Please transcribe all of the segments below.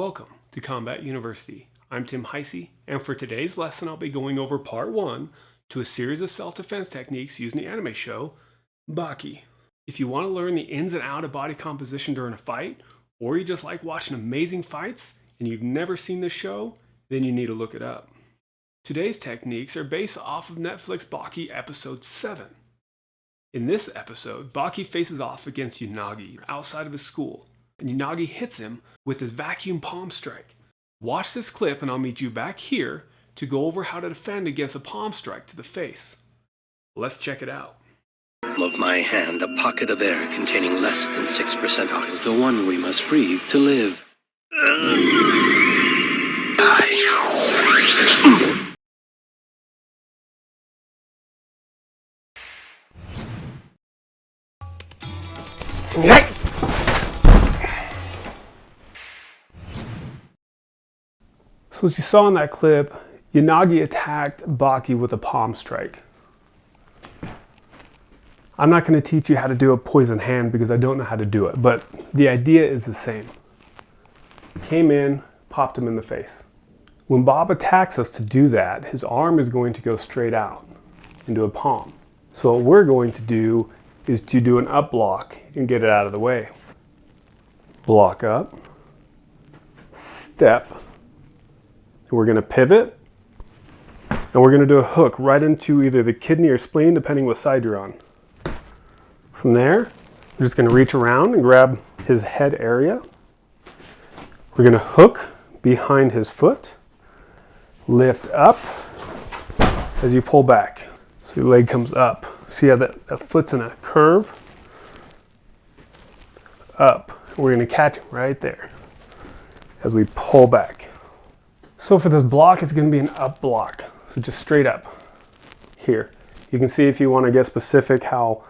Welcome to Combat University. I'm Tim Heisey, and for today's lesson I'll be going over part 1 to a series of self-defense techniques used in the anime show, Baki. If you want to learn the ins and outs of body composition during a fight, or you just like watching amazing fights and you've never seen this show, then you need to look it up. Today's techniques are based off of Netflix Baki episode 7. In this episode, Baki faces off against Unagi outside of his school, and Unagi hits him with his vacuum palm strike. Watch this clip and I'll meet you back here to go over how to defend against a palm strike to the face. Let's check it out. Of my hand, a pocket of air containing less than 6% oxygen, the one we must breathe to live. So as you saw in that clip, Unagi attacked Baki with a palm strike. I'm not going to teach you how to do a poison hand because I don't know how to do it, but the idea is the same. Came in, popped him in the face. When Bob attacks us to do that, his arm is going to go straight out into a palm. So what we're going to do is to do an up block and get it out of the way. Block up, step. We're going to pivot, and we're going to do a hook right into either the kidney or spleen, depending what side you're on. From there, we're just going to reach around and grab his head area. We're going to hook behind his foot, lift up as you pull back. So your leg comes up. See how that foot's in a curve? Up. We're going to catch him right there as we pull back. So for this block, it's going to be an up block. So just straight up here. You can see if you want to get specific how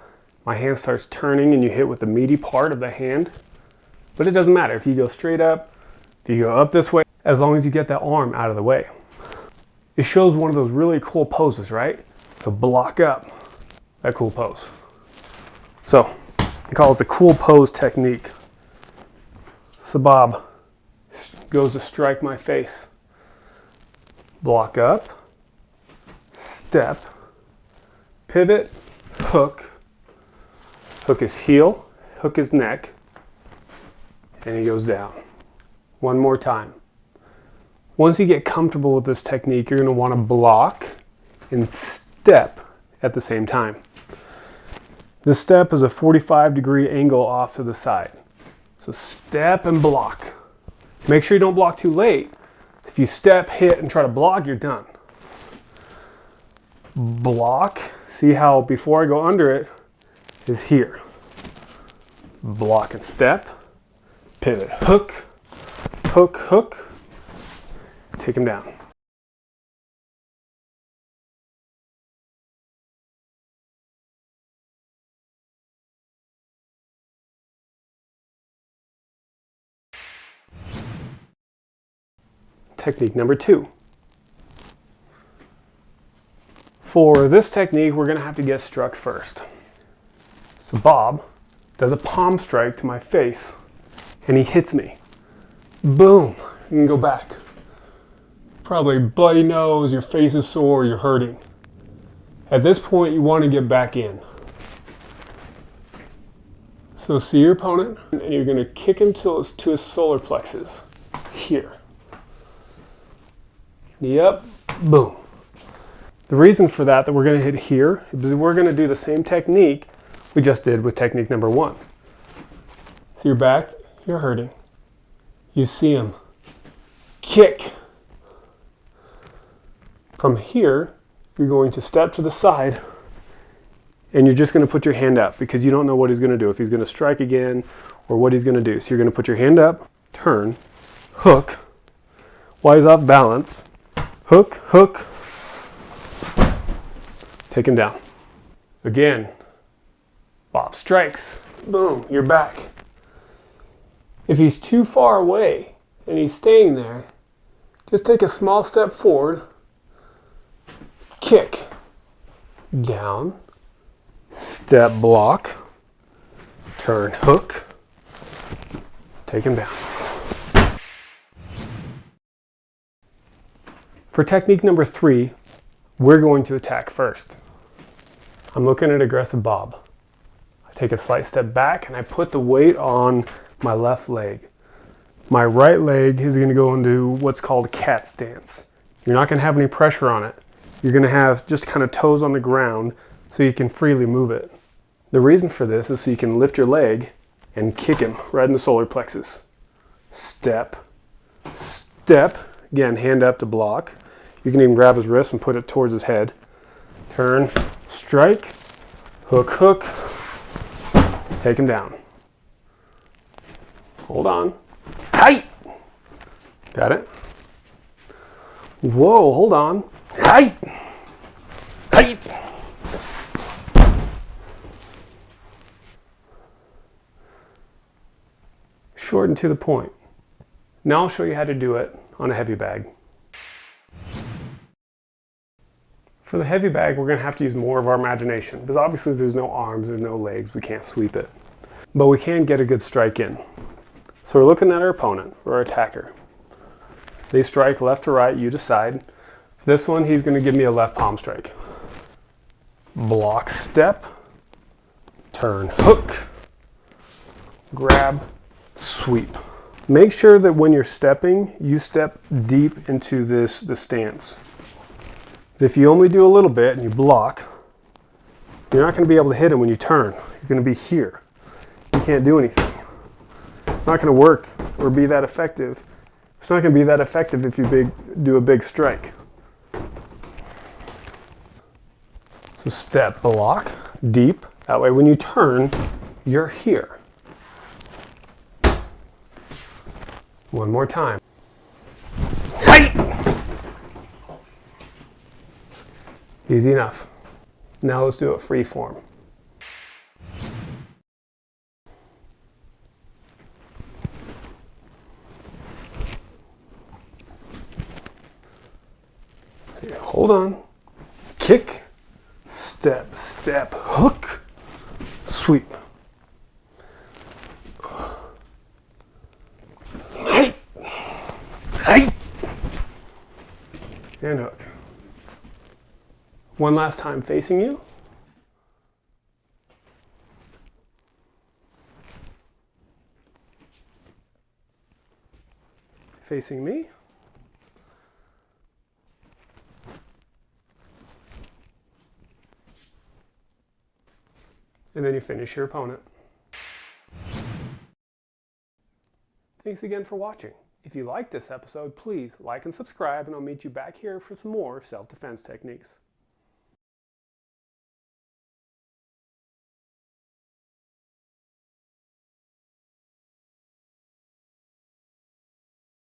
my hand starts turning and you hit with the meaty part of the hand. But it doesn't matter if you go straight up, if you go up this way, as long as you get that arm out of the way. It shows one of those really cool poses, right? So block up, that cool pose. So I call it the cool pose technique. So Bob goes to strike my face. Block up, step, pivot, hook, hook his heel, hook his neck, and he goes down. One more time. Once you get comfortable with this technique, you're going to want to block and step at the same time. This step is a 45-degree angle off to the side. So step and block. Make sure you don't block too late. If you step, hit, and try to block, you're done. Block. See how before I go under it is here. Block and step. Pivot. Hook. Hook, hook. Take him down. Technique number 2. For this technique, we're going to have to get struck first. So Bob does a palm strike to my face, and he hits me. Boom! You can go back. Probably bloody nose, your face is sore, you're hurting. At this point, you want to get back in. So see your opponent, and you're going to kick him to his solar plexus. Here. Yep, boom. The reason for that we're going to hit here is we're going to do the same technique we just did with technique number 1. So you're back, you're hurting. You see him. Kick. From here, you're going to step to the side and you're just going to put your hand up because you don't know what he's going to do, if he's going to strike again or what he's going to do. So you're going to put your hand up, turn, hook, while he's off balance. Hook, hook, take him down. Again, Bob strikes, boom, you're back. If he's too far away and he's staying there, just take a small step forward, kick, down, step block, turn hook, take him down. For technique number 3, we're going to attack first. I'm looking at aggressive bob. I take a slight step back and I put the weight on my left leg. My right leg is going to go into what's called cat stance. You're not going to have any pressure on it. You're going to have just kind of toes on the ground so you can freely move it. The reason for this is so you can lift your leg and kick him right in the solar plexus. Step, step. Again, hand up to block. You can even grab his wrist and put it towards his head. Turn, strike, hook, hook. Take him down. Hold on. Height! Got it? Whoa, hold on. Height! Height! Short and to the point. Now I'll show you how to do it on a heavy bag. For the heavy bag, we're going to have to use more of our imagination, because obviously there's no arms, there's no legs, we can't sweep it. But we can get a good strike in. So we're looking at our opponent, or our attacker. They strike left to right, you decide. For this one, he's going to give me a left palm strike. Block, step, turn, hook, grab, sweep. Make sure that when you're stepping, you step deep into the stance. If you only do a little bit and you block, you're not going to be able to hit him when you turn. You're going to be here. You can't do anything. It's not going to work or be that effective. It's not going to be that effective if you do a big strike. So step, block, deep. That way when you turn, you're here. One more time. Height! Easy enough. Now let's do it free form. So hold on. Kick, step, step, hook, sweep. Height! Height! And hook. One last time, facing you. Facing me. And then you finish your opponent. Thanks again for watching. If you liked this episode, please like and subscribe, and I'll meet you back here for some more self-defense techniques.